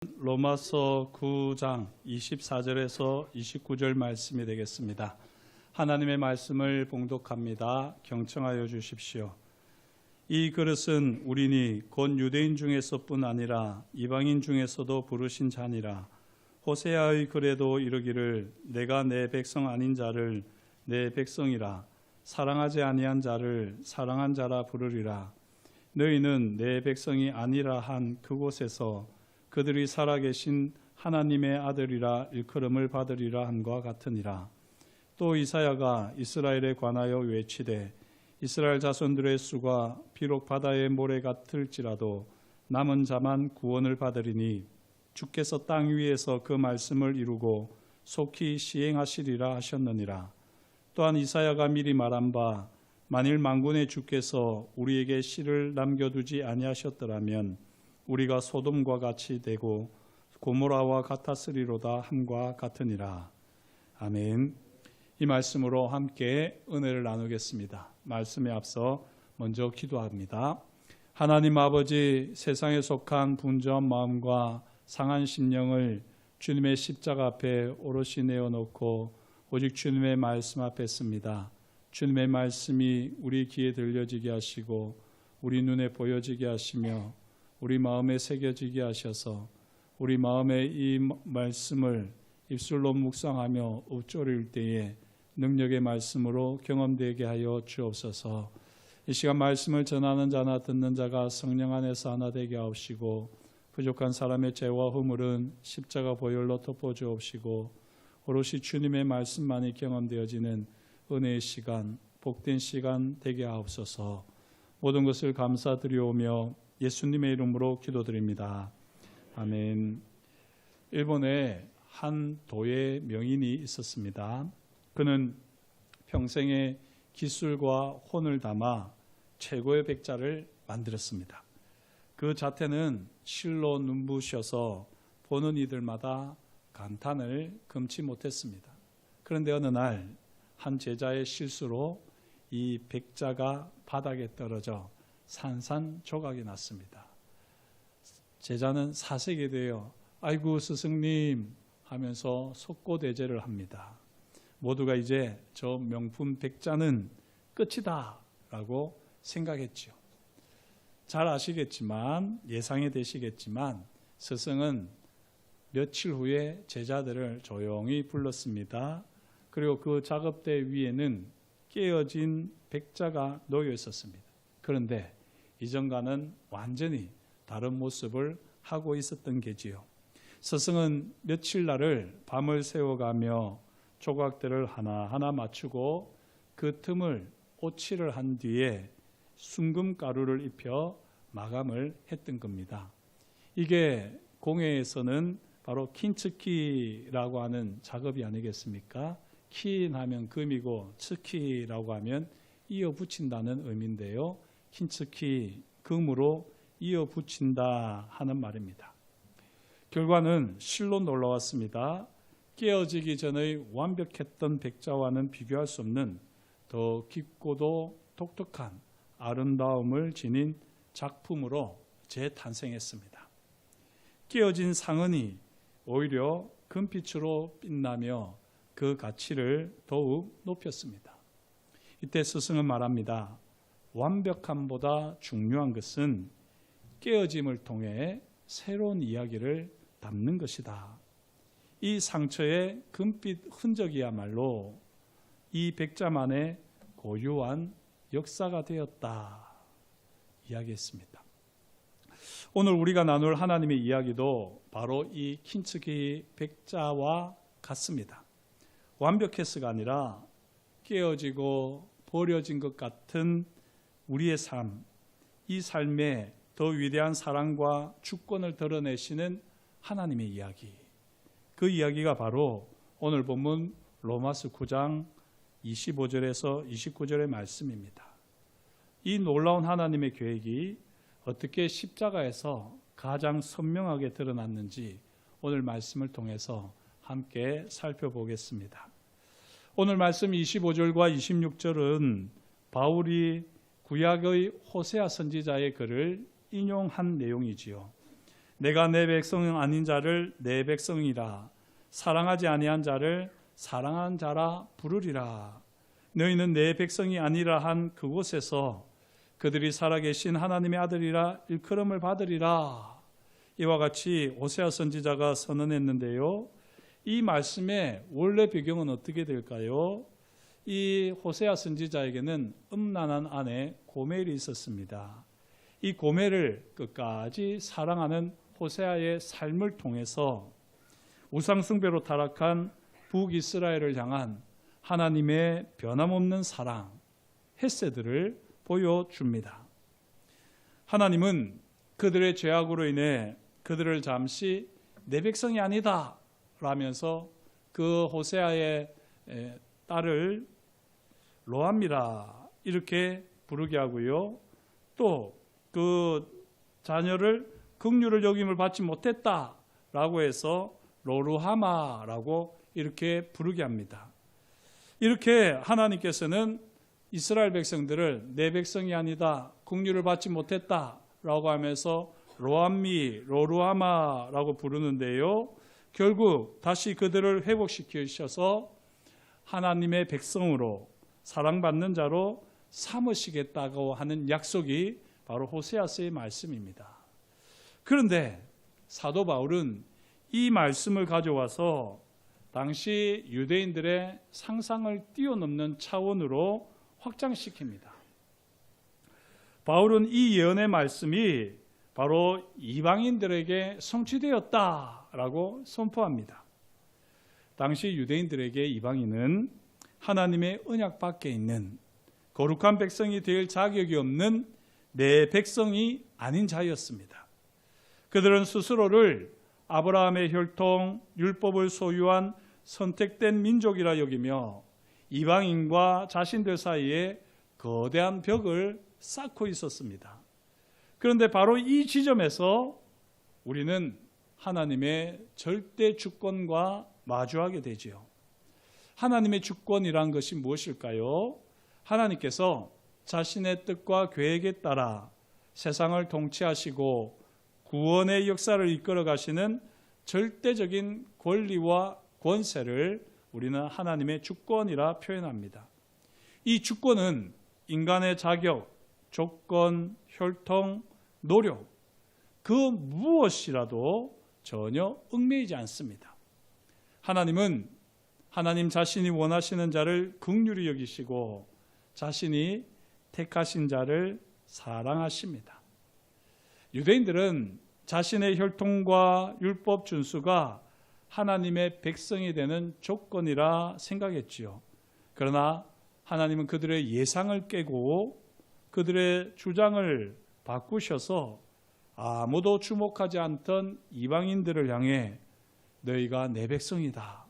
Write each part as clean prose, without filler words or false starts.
로마서 9장 24절에서 29절 말씀이 되겠습니다. 하나님의 말씀을 봉독합니다. 경청하여 주십시오. 이 그릇은 우리니 곧 유대인 중에서뿐 아니라 이방인 중에서도 부르신 자니라. 호세아의 글에도 이르기를 내가 내 백성 아닌 자를 내 백성이라 사랑하지 아니한 자를 사랑한 자라 부르리라. 너희는 내 백성이 아니라 한 그곳에서 그들이 살아계신 하나님의 아들이라 일컬음을 받으리라 함과 같으니라. 또 이사야가 이스라엘에 관하여 외치되 이스라엘 자손들의 수가 비록 바다의 모래 같을지라도 남은 자만 구원을 받으리니 주께서 땅 위에서 그 말씀을 이루고 속히 시행하시리라 하셨느니라. 또한 이사야가 미리 말한 바 만일 만군의 주께서 우리에게 씨를 남겨두지 아니하셨더라면 우리가 소돔과 같이 되고 고모라와 같았으리로다 함과 같으니라. 아멘. 이 말씀으로 함께 은혜를 나누겠습니다. 말씀에 앞서 먼저 기도합니다. 하나님 아버지, 세상에 속한 분주한 마음과 상한 심령을 주님의 십자가 앞에 오롯이 내어놓고 오직 주님의 말씀 앞에 씁니다. 주님의 말씀이 우리 귀에 들려지게 하시고 우리 눈에 보여지게 하시며 우리 마음에 새겨지게 하셔서 우리 마음에 이 말씀을 입술로 묵상하며 읊조릴 때에 능력의 말씀으로 경험되게 하여 주옵소서. 이 시간 말씀을 전하는 자나 듣는 자가 성령 안에서 하나 되게 하옵시고 부족한 사람의 죄와 허물은 십자가 보혈로 덮어주옵시고 오롯이 주님의 말씀만이 경험되어지는 은혜의 시간, 복된 시간 되게 하옵소서. 모든 것을 감사드리오며 예수님의 이름으로 기도드립니다. 아멘. 일본에 한 도의 명인이 있었습니다. 그는 평생의 기술과 혼을 담아 최고의 백자를 만들었습니다. 그 자태는 실로 눈부셔서 보는 이들마다 감탄을 금치 못했습니다. 그런데 어느 날 한 제자의 실수로 이 백자가 바닥에 떨어져 산산조각이 났습니다. 제자는 사색이 되어 아이고 스승님 하면서 속고대죄를 합니다. 모두가 이제 저 명품 백자는 끝이다 라고 생각했죠. 잘 아시겠지만 예상이 되시겠지만 스승은 며칠 후에 제자들을 조용히 불렀습니다. 그리고 그 작업대 위에는 깨어진 백자가 놓여 있었습니다. 그런데 이전과는 완전히 다른 모습을 하고 있었던 게지요. 스승은 며칠 날을 밤을 새워가며 조각들을 하나하나 맞추고 그 틈을 오칠을 한 뒤에 순금가루를 입혀 마감을 했던 겁니다. 이게 공예에서는 바로 킨츠키라고 하는 작업이 아니겠습니까? 킨 하면 금이고 츠키라고 하면 이어 붙인다는 의미인데요. 킨츠키, 금으로 이어 붙인다 하는 말입니다. 결과는 실로 놀라웠습니다. 깨어지기 전의 완벽했던 백자와는 비교할 수 없는 더 깊고도 독특한 아름다움을 지닌 작품으로 재탄생했습니다. 깨어진 상은이 오히려 금빛으로 빛나며 그 가치를 더욱 높였습니다. 이때 스승은 말합니다. 완벽함보다 중요한 것은 깨어짐을 통해 새로운 이야기를 담는 것이다. 이 상처의 금빛 흔적이야말로 이 백자만의 고유한 역사가 되었다 이야기했습니다. 오늘 우리가 나눌 하나님의 이야기도 바로 이 킨츠키 백자와 같습니다. 완벽해서가 아니라 깨어지고 버려진 것 같은 우리의 삶, 이 삶에 더 위대한 사랑과 주권을 드러내시는 하나님의 이야기. 그 이야기가 바로 오늘 본문 로마서 9장 25절에서 29절의 말씀입니다. 이 놀라운 하나님의 계획이 어떻게 십자가에서 가장 선명하게 드러났는지 오늘 말씀을 통해서 함께 살펴보겠습니다. 오늘 말씀 25절과 26절은 바울이 구약의 호세아 선지자의 글을 인용한 내용이지요. 내가 내 백성 아닌 자를 내 백성이라 사랑하지 아니한 자를 사랑한 자라 부르리라. 너희는 내 백성이 아니라 한 그곳에서 그들이 살아계신 하나님의 아들이라 일컬음을 받으리라. 이와 같이 호세아 선지자가 선언했는데요. 이 말씀의 원래 배경은 어떻게 될까요? 이 호세아 선지자에게는 음란한 아내 고멜이 있었습니다. 이 고멜을 끝까지 사랑하는 호세아의 삶을 통해서 우상숭배로 타락한 북이스라엘을 향한 하나님의 변함없는 사랑, 헤세드를 보여줍니다. 하나님은 그들의 죄악으로 인해 그들을 잠시 내 백성이 아니다 라면서 그 호세아의 딸을 로암미라 이렇게 부르게 하고요. 또 그 자녀를 긍휼을 여김을 받지 못했다라고 해서 로루하마라고 이렇게 부르게 합니다. 이렇게 하나님께서는 이스라엘 백성들을 내 백성이 아니다, 긍휼을 받지 못했다라고 하면서 로암미, 로루하마라고 부르는데요. 결국 다시 그들을 회복시키셔서 하나님의 백성으로 사랑받는 자로 삼으시겠다고 하는 약속이 바로 호세아서의 말씀입니다. 그런데 사도 바울은 이 말씀을 가져와서 당시 유대인들의 상상을 뛰어넘는 차원으로 확장시킵니다. 바울은 이 예언의 말씀이 바로 이방인들에게 성취되었다라고 선포합니다. 당시 유대인들에게 이방인은 하나님의 언약 밖에 있는 거룩한 백성이 될 자격이 없는 내 백성이 아닌 자였습니다. 그들은 스스로를 아브라함의 혈통, 율법을 소유한 선택된 민족이라 여기며 이방인과 자신들 사이에 거대한 벽을 쌓고 있었습니다. 그런데 바로 이 지점에서 우리는 하나님의 절대 주권과 마주하게 되지요. 하나님의 주권이란 것이 무엇일까요? 하나님께서 자신의 뜻과 계획에 따라 세상을 통치하시고 구원의 역사를 이끌어 가시는 절대적인 권리와 권세를 우리는 하나님의 주권이라 표현합니다. 이 주권은 인간의 자격, 조건, 혈통, 노력 그 무엇이라도 전혀 얽매이지 않습니다. 하나님은 하나님 자신이 원하시는 자를 긍휼히 여기시고 자신이 택하신 자를 사랑하십니다. 유대인들은 자신의 혈통과 율법 준수가 하나님의 백성이 되는 조건이라 생각했지요. 그러나 하나님은 그들의 예상을 깨고 그들의 주장을 바꾸셔서 아무도 주목하지 않던 이방인들을 향해 너희가 내 백성이다.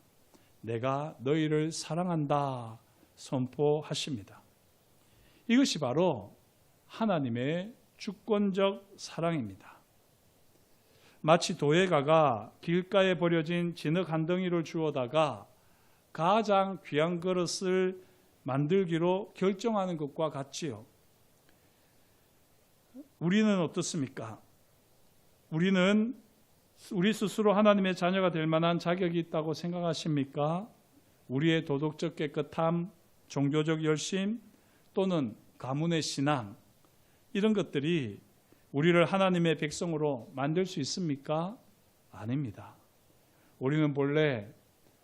내가 너희를 사랑한다. 선포하십니다. 이것이 바로 하나님의 주권적 사랑입니다. 마치 도예가가 길가에 버려진 진흙 한 덩이를 주워다가 가장 귀한 그릇을 만들기로 결정하는 것과 같지요. 우리는 어떻습니까? 우리는 우리 스스로 하나님의 자녀가 될 만한 자격이 있다고 생각하십니까? 우리의 도덕적 깨끗함, 종교적 열심 또는 가문의 신앙 이런 것들이 우리를 하나님의 백성으로 만들 수 있습니까? 아닙니다. 우리는 본래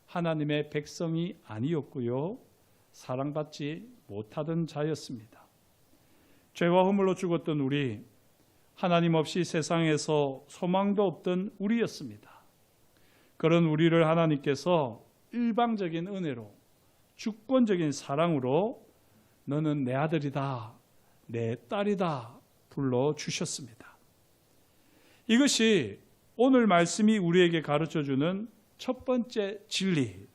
하나님의 백성이 아니었고요. 사랑받지 못하던 자였습니다. 죄와 허물로 죽었던 우리, 하나님 없이 세상에서 소망도 없던 우리였습니다. 그런 우리를 하나님께서 일방적인 은혜로 주권적인 사랑으로 너는 내 아들이다, 내 딸이다 불러주셨습니다. 이것이 오늘 말씀이 우리에게 가르쳐주는 첫 번째 진리,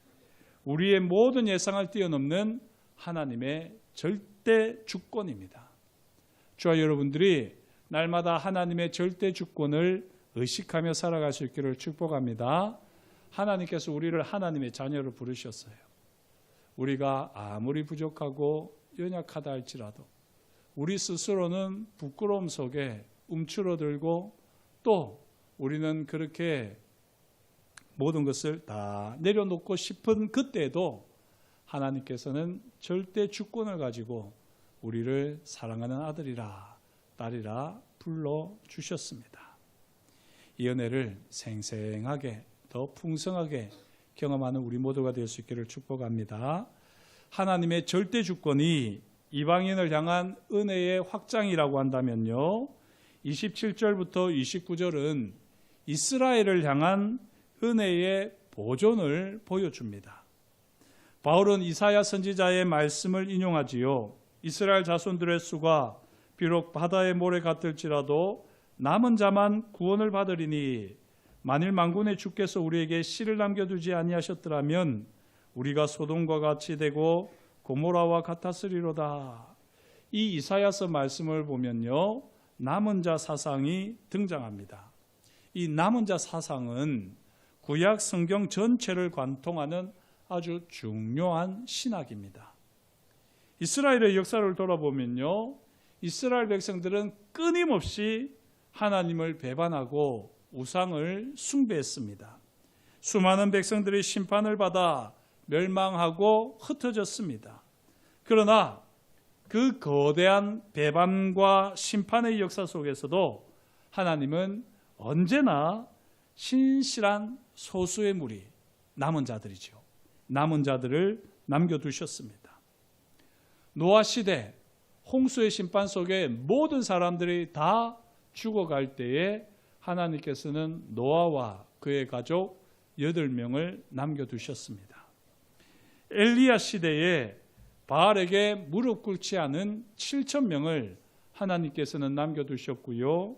우리의 모든 예상을 뛰어넘는 하나님의 절대 주권입니다. 저와 여러분들이 날마다 하나님의 절대 주권을 의식하며 살아갈 수 있기를 축복합니다. 하나님께서 우리를 하나님의 자녀로 부르셨어요. 우리가 아무리 부족하고 연약하다 할지라도 우리 스스로는 부끄러움 속에 움츠러들고 또 우리는 그렇게 모든 것을 다 내려놓고 싶은 그때에도 하나님께서는 절대 주권을 가지고 우리를 사랑하는 아들이라 딸이라 불러주셨습니다. 이 은혜를 생생하게 더 풍성하게 경험하는 우리 모두가 될 수 있기를 축복합니다. 하나님의 절대 주권이 이방인을 향한 은혜의 확장이라고 한다면요, 27절부터 29절은 이스라엘을 향한 은혜의 보존을 보여줍니다. 바울은 이사야 선지자의 말씀을 인용하지요. 이스라엘 자손들의 수가 비록 바다의 모래 같을지라도 남은 자만 구원을 받으리니 만일 만군의 주께서 우리에게 씨를 남겨두지 아니하셨더라면 우리가 소돔과 같이 되고 고모라와 같았으리로다. 이 이사야서 말씀을 보면요, 남은 자 사상이 등장합니다. 이 남은 자 사상은 구약 성경 전체를 관통하는 아주 중요한 신학입니다. 이스라엘의 역사를 돌아보면요, 이스라엘 백성들은 끊임없이 하나님을 배반하고 우상을 숭배했습니다. 수많은 백성들이 심판을 받아 멸망하고 흩어졌습니다. 그러나 그 거대한 배반과 심판의 역사 속에서도 하나님은 언제나 신실한 소수의 무리, 남은 자들이죠. 남은 자들을 남겨두셨습니다. 노아 시대 홍수의 심판 속에 모든 사람들이 다 죽어갈 때에 하나님께서는 노아와 그의 가족 8명을 남겨두셨습니다. 엘리야 시대에 바알에게 무릎 꿇지 않은 7,000명을 하나님께서는 남겨두셨고요.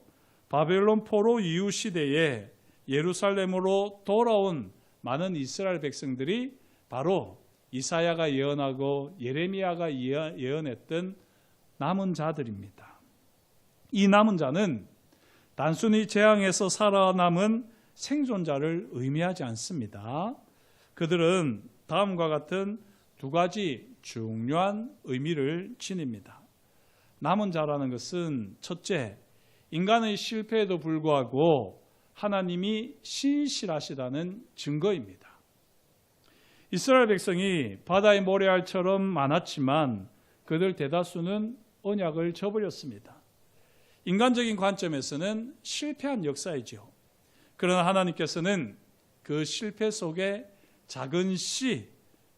바벨론 포로 이후 시대에 예루살렘으로 돌아온 많은 이스라엘 백성들이 바로 이사야가 예언하고 예레미야가 예언했던 남은 자들입니다. 이 남은 자는 단순히 재앙에서 살아남은 생존자를 의미하지 않습니다. 그들은 다음과 같은 두 가지 중요한 의미를 지닙니다. 남은 자라는 것은 첫째, 인간의 실패에도 불구하고 하나님이 신실하시다는 증거입니다. 이스라엘 백성이 바다의 모래알처럼 많았지만 그들 대다수는 언약을 저버렸습니다. 인간적인 관점에서는 실패한 역사이죠. 그러나 하나님께서는 그 실패 속에 작은 씨,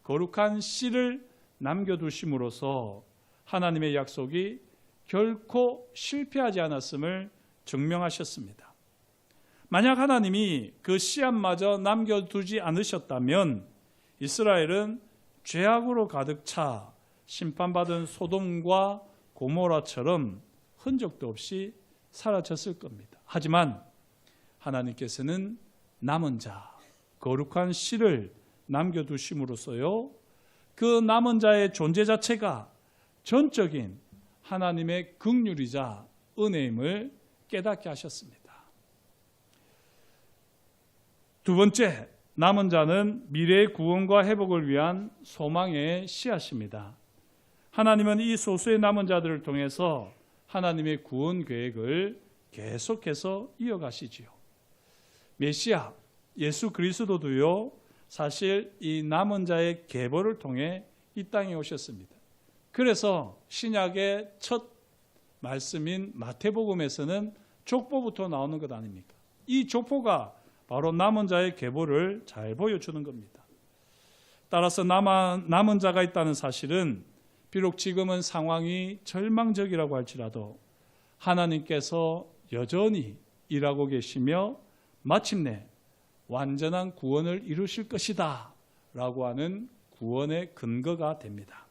거룩한 씨를 남겨두심으로써 하나님의 약속이 결코 실패하지 않았음을 증명하셨습니다. 만약 하나님이 그 씨앗마저 남겨두지 않으셨다면 이스라엘은 죄악으로 가득 차 심판받은 소돔과 고모라처럼 흔적도 없이 사라졌을 겁니다. 하지만 하나님께서는 남은 자, 거룩한 씨를 남겨두심으로써요, 그 남은 자의 존재 자체가 전적인 하나님의 긍휼이자 은혜임을 깨닫게 하셨습니다. 두 번째, 남은 자는 미래의 구원과 회복을 위한 소망의 씨앗입니다. 하나님은 이 소수의 남은 자들을 통해서 하나님의 구원 계획을 계속해서 이어가시지요. 메시아, 예수 그리스도도요, 사실 이 남은 자의 계보를 통해 이 땅에 오셨습니다. 그래서 신약의 첫 말씀인 마태복음에서는 족보부터 나오는 것 아닙니까? 이 족보가 바로 남은 자의 계보를 잘 보여주는 겁니다. 따라서 남은 자가 있다는 사실은 비록 지금은 상황이 절망적이라고 할지라도 하나님께서 여전히 일하고 계시며 마침내 완전한 구원을 이루실 것이다 라고 하는 구원의 근거가 됩니다.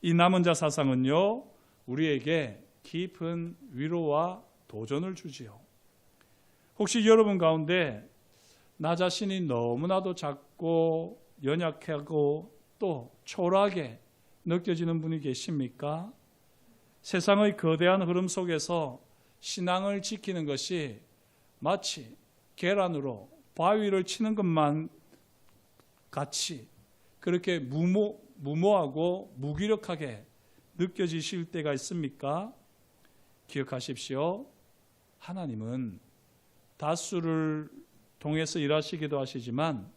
이 남은 자 사상은요, 우리에게 깊은 위로와 도전을 주지요. 혹시 여러분 가운데 나 자신이 너무나도 작고 연약하고 또 초라하게 느껴지는 분이 계십니까? 세상의 거대한 흐름 속에서 신앙을 지키는 것이 마치 계란으로 바위를 치는 것만 같이 그렇게 무모하고 무기력하게 느껴지실 때가 있습니까? 기억하십시오. 하나님은 다수를 통해서 일하시기도 하시지만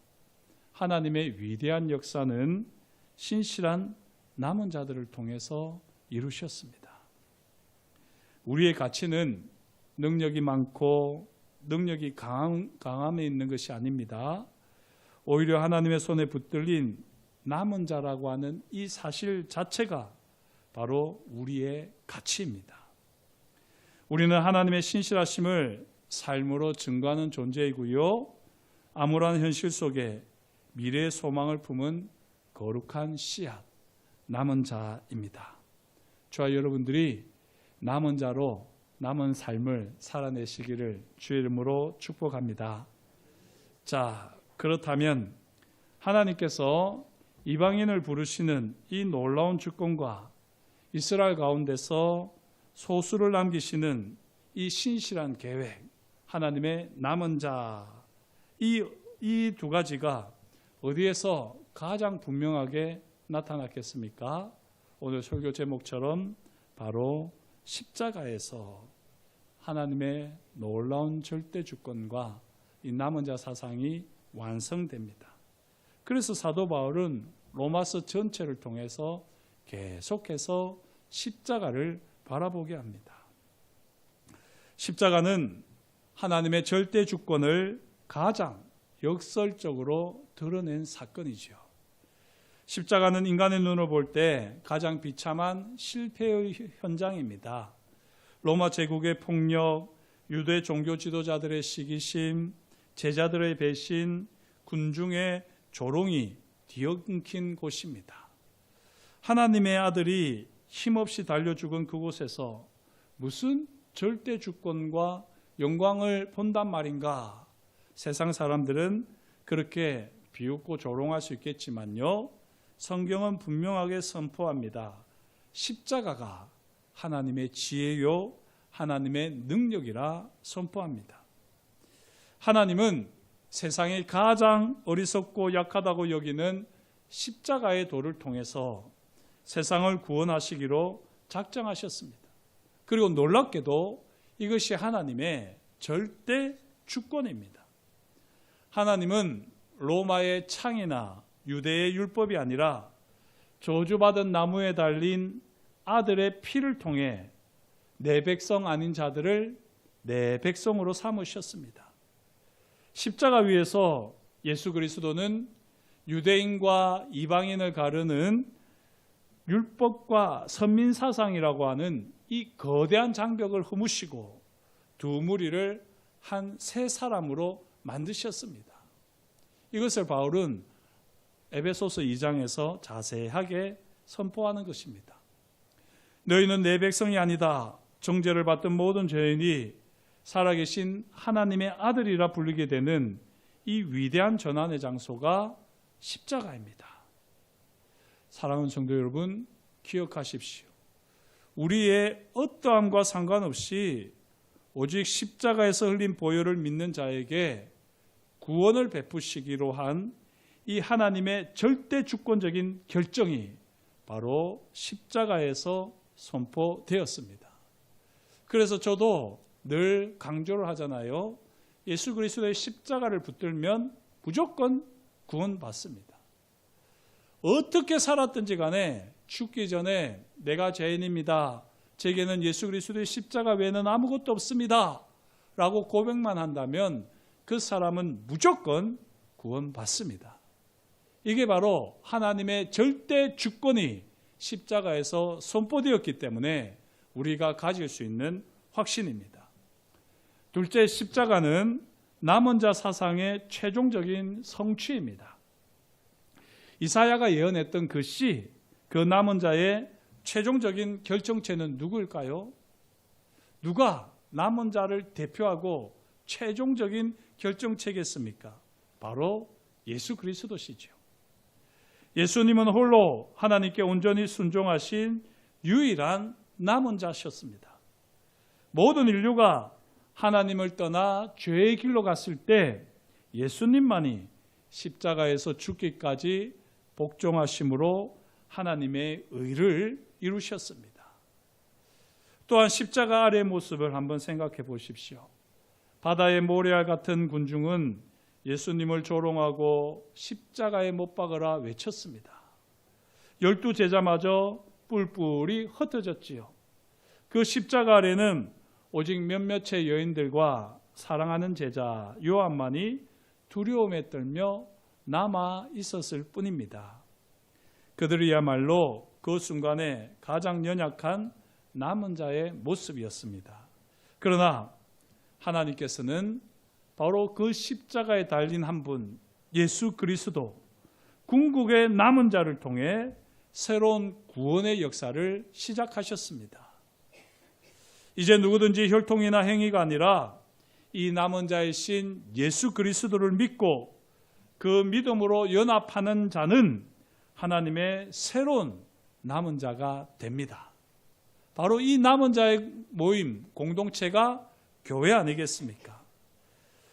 하나님의 위대한 역사는 신실한 남은 자들을 통해서 이루셨습니다. 우리의 가치는 능력이 많고 능력이 강함에 있는 것이 아닙니다. 오히려 하나님의 손에 붙들린 남은 자라고 하는 이 사실 자체가 바로 우리의 가치입니다. 우리는 하나님의 신실하심을 삶으로 증거하는 존재이고요, 암울한 현실 속에 미래의 소망을 품은 거룩한 씨앗, 남은 자입니다. 저와 여러분들이 남은 자로 남은 삶을 살아내시기를 주의 이름으로 축복합니다. 자, 그렇다면 하나님께서 이방인을 부르시는 이 놀라운 주권과 이스라엘 가운데서 소수를 남기시는 이 신실한 계획, 하나님의 남은 자, 이 두 가지가 어디에서 가장 분명하게 나타났겠습니까? 오늘 설교 제목처럼 바로 십자가에서 하나님의 놀라운 절대 주권과 이 남은 자 사상이 완성됩니다. 그래서 사도 바울은 로마서 전체를 통해서 계속해서 십자가를 바라보게 합니다. 십자가는 하나님의 절대 주권을 가장 역설적으로 드러낸 사건이죠. 십자가는 인간의 눈으로 볼 때 가장 비참한 실패의 현장입니다. 로마 제국의 폭력, 유대 종교 지도자들의 시기심, 제자들의 배신, 군중의 조롱이 뒤엉킨 곳입니다. 하나님의 아들이 힘없이 달려 죽은 그곳에서 무슨 절대 주권과 영광을 본단 말인가? 세상 사람들은 그렇게 비웃고 조롱할 수 있겠지만요, 성경은 분명하게 선포합니다. 십자가가 하나님의 지혜요, 하나님의 능력이라 선포합니다. 하나님은 세상이 가장 어리석고 약하다고 여기는 십자가의 도를 통해서 세상을 구원하시기로 작정하셨습니다. 그리고 놀랍게도 이것이 하나님의 절대 주권입니다. 하나님은 로마의 창이나 유대의 율법이 아니라 저주받은 나무에 달린 아들의 피를 통해 내 백성 아닌 자들을 내 백성으로 삼으셨습니다. 십자가 위에서 예수 그리스도는 유대인과 이방인을 가르는 율법과 선민사상이라고 하는 이 거대한 장벽을 허무시고 두 무리를 한 세 사람으로 만드셨습니다. 이것을 바울은 에베소서 2장에서 자세하게 선포하는 것입니다. 너희는 내 백성이 아니다. 정죄를 받던 모든 죄인이 살아계신 하나님의 아들이라 불리게 되는 이 위대한 전환의 장소가 십자가입니다. 사랑하는 성도 여러분, 기억하십시오. 우리의 어떠함과 상관없이 오직 십자가에서 흘린 보혈을 믿는 자에게 구원을 베푸시기로 한 이 하나님의 절대 주권적인 결정이 바로 십자가에서 선포되었습니다. 그래서 저도 늘 강조를 하잖아요. 예수 그리스도의 십자가를 붙들면 무조건 구원받습니다. 어떻게 살았든지 간에 죽기 전에 내가 죄인입니다. 제게는 예수 그리스도의 십자가 외에는 아무것도 없습니다. 라고 고백만 한다면 그 사람은 무조건 구원받습니다. 이게 바로 하나님의 절대 주권이 십자가에서 선포되었기 때문에 우리가 가질 수 있는 확신입니다. 둘째, 십자가는 남은 자 사상의 최종적인 성취입니다. 이사야가 예언했던 그 씨, 그 남은 자의 최종적인 결정체는 누구일까요? 누가 남은 자를 대표하고 최종적인 결정체겠습니까? 바로 예수 그리스도시죠. 예수님은 홀로 하나님께 온전히 순종하신 유일한 남은 자셨습니다. 모든 인류가 하나님을 떠나 죄의 길로 갔을 때 예수님만이 십자가에서 죽기까지 복종하심으로 하나님의 의를 이루셨습니다. 또한 십자가 아래의 모습을 한번 생각해 보십시오. 바다의 모래알 같은 군중은 예수님을 조롱하고 십자가에 못 박으라 외쳤습니다. 12 제자마저 뿔뿔이 흩어졌지요. 그 십자가 아래는 오직 몇몇의 여인들과 사랑하는 제자 요한만이 두려움에 떨며 남아 있었을 뿐입니다. 그들이야말로 그 순간에 가장 연약한 남은 자의 모습이었습니다. 그러나 하나님께서는 바로 그 십자가에 달린 한 분, 예수 그리스도, 궁극의 남은 자를 통해 새로운 구원의 역사를 시작하셨습니다. 이제 누구든지 혈통이나 행위가 아니라 이 남은 자이신 예수 그리스도를 믿고 그 믿음으로 연합하는 자는 하나님의 새로운 남은 자가 됩니다. 바로 이 남은 자의 모임, 공동체가 교회 아니겠습니까?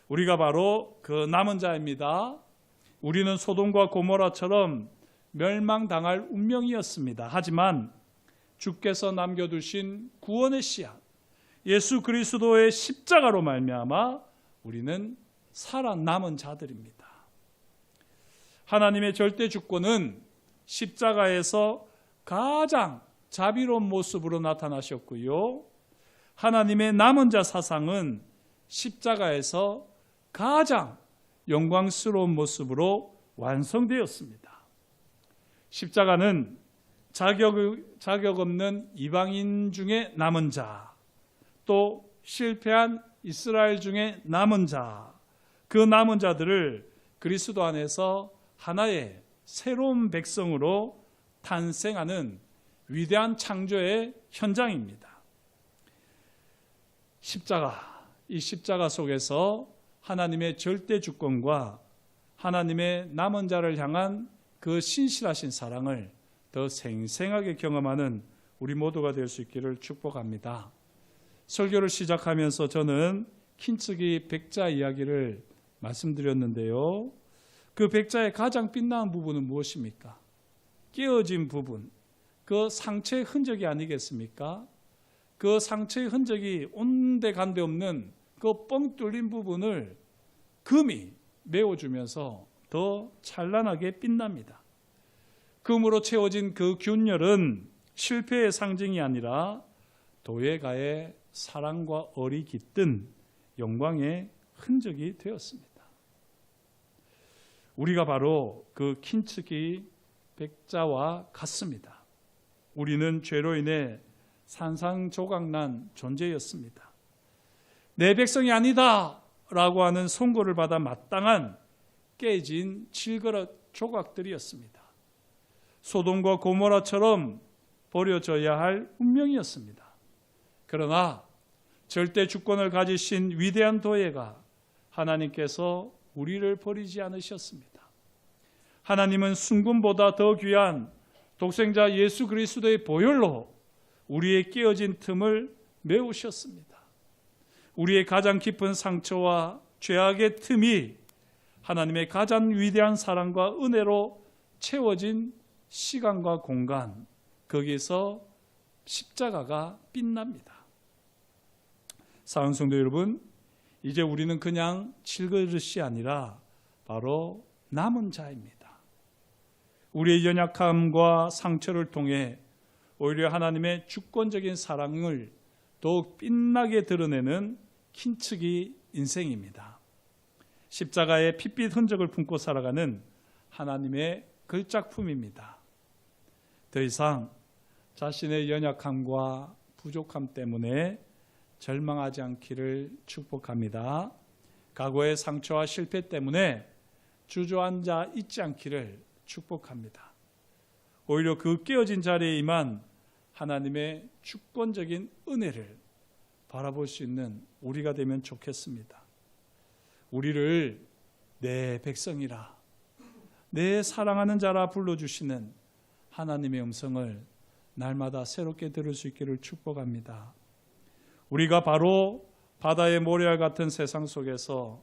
우리가 바로 그 남은 자입니다. 우리는 소돔과 고모라처럼 멸망당할 운명이었습니다. 하지만 주께서 남겨두신 구원의 씨앗, 예수 그리스도의 십자가로 말미암아 우리는 살아남은 자들입니다. 하나님의 절대 주권은 십자가에서 가장 자비로운 모습으로 나타나셨고요. 하나님의 남은 자 사상은 십자가에서 가장 영광스러운 모습으로 완성되었습니다. 십자가는 자격 없는 이방인 중에 남은 자, 또 실패한 이스라엘 중에 남은 자, 그 남은 자들을 그리스도 안에서 하나의 새로운 백성으로 탄생하는 위대한 창조의 현장입니다. 이 십자가 속에서 하나님의 절대 주권과 하나님의 남은 자를 향한 그 신실하신 사랑을 더 생생하게 경험하는 우리 모두가 될 수 있기를 축복합니다. 설교를 시작하면서 저는 킨츠기 백자 이야기를 말씀드렸는데요. 그 백자의 가장 빛나는 부분은 무엇입니까? 깨어진 부분, 그 상처의 흔적이 아니겠습니까? 그 상처의 흔적이 온데간데 없는 그 뻥 뚫린 부분을 금이 메워주면서 더 찬란하게 빛납니다. 금으로 채워진 그 균열은 실패의 상징이 아니라 도예가의 사랑과 얼이 깃든 영광의 흔적이 되었습니다. 우리가 바로 그 킨츠기 백자와 같습니다. 우리는 죄로 인해 산산조각난 존재였습니다. 내 백성이 아니다 라고 하는 선고를 받아 마땅한 깨진 질그릇 조각들이었습니다. 소돔과 고모라처럼 버려져야 할 운명이었습니다. 그러나 절대 주권을 가지신 위대한 도예가 하나님께서 우리를 버리지 않으셨습니다. 하나님은 순금보다 더 귀한 독생자 예수 그리스도의 보혈로 우리의 깨어진 틈을 메우셨습니다. 우리의 가장 깊은 상처와 죄악의 틈이 하나님의 가장 위대한 사랑과 은혜로 채워진 시간과 공간, 거기서 십자가가 빛납니다. 사랑하는 성도 여러분, 이제 우리는 그냥 질그릇이 아니라 바로 남은 자입니다. 우리의 연약함과 상처를 통해 오히려 하나님의 주권적인 사랑을 더욱 빛나게 드러내는 킨츠기 인생입니다. 십자가의 핏빛 흔적을 품고 살아가는 하나님의 걸작품입니다. 더 이상 자신의 연약함과 부족함 때문에 절망하지 않기를 축복합니다. 과거의 상처와 실패 때문에 주저앉아 있지 않기를 축복합니다. 오히려 그 깨어진 자리에 임한 하나님의 주권적인 은혜를 바라볼 수 있는 우리가 되면 좋겠습니다. 우리를 내 백성이라, 내 사랑하는 자라 불러주시는 하나님의 음성을 날마다 새롭게 들을 수 있기를 축복합니다. 우리가 바로 바다의 모래알 같은 세상 속에서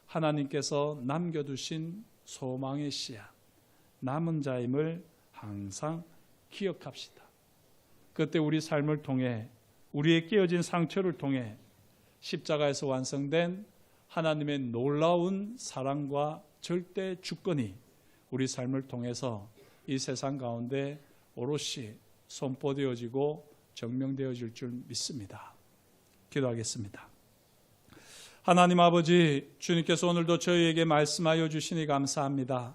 하나님께서 남겨두신 소망의 씨앗, 남은 자임을 항상 기억합시다. 그때 우리 삶을 통해, 우리의 깨어진 상처를 통해 십자가에서 완성된 하나님의 놀라운 사랑과 절대 주권이 우리 삶을 통해서 이 세상 가운데 오롯이 선포되어지고 증명되어질 줄 믿습니다. 기도하겠습니다. 하나님 아버지, 주님께서 오늘도 저희에게 말씀하여 주시니 감사합니다.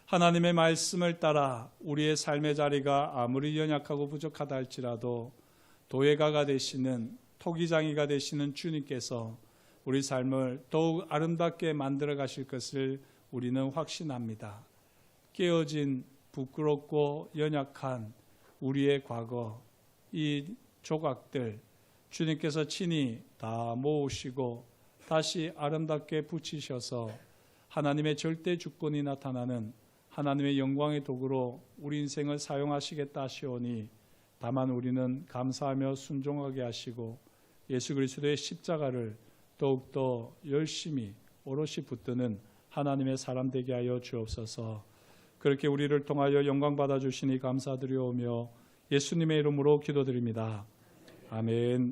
하나님의 말씀을 따라 우리의 삶의 자리가 아무리 연약하고 부족하다 할지라도 도예가가 되시는, 토기장이가 되시는 주님께서 우리 삶을 더욱 아름답게 만들어 가실 것을 우리는 확신합니다. 깨어진 부끄럽고 연약한 우리의 과거, 이 조각들 주님께서 친히 다 모으시고 다시 아름답게 붙이셔서 하나님의 절대 주권이 나타나는 하나님의 영광의 도구로 우리 인생을 사용하시겠다 하시오니 다만 우리는 감사하며 순종하게 하시고 예수 그리스도의 십자가를 더욱더 열심히 오롯이 붙드는 하나님의 사람 되게 하여 주옵소서. 그렇게 우리를 통하여 영광 받아주시니 감사드리오며 예수님의 이름으로 기도드립니다. 아멘.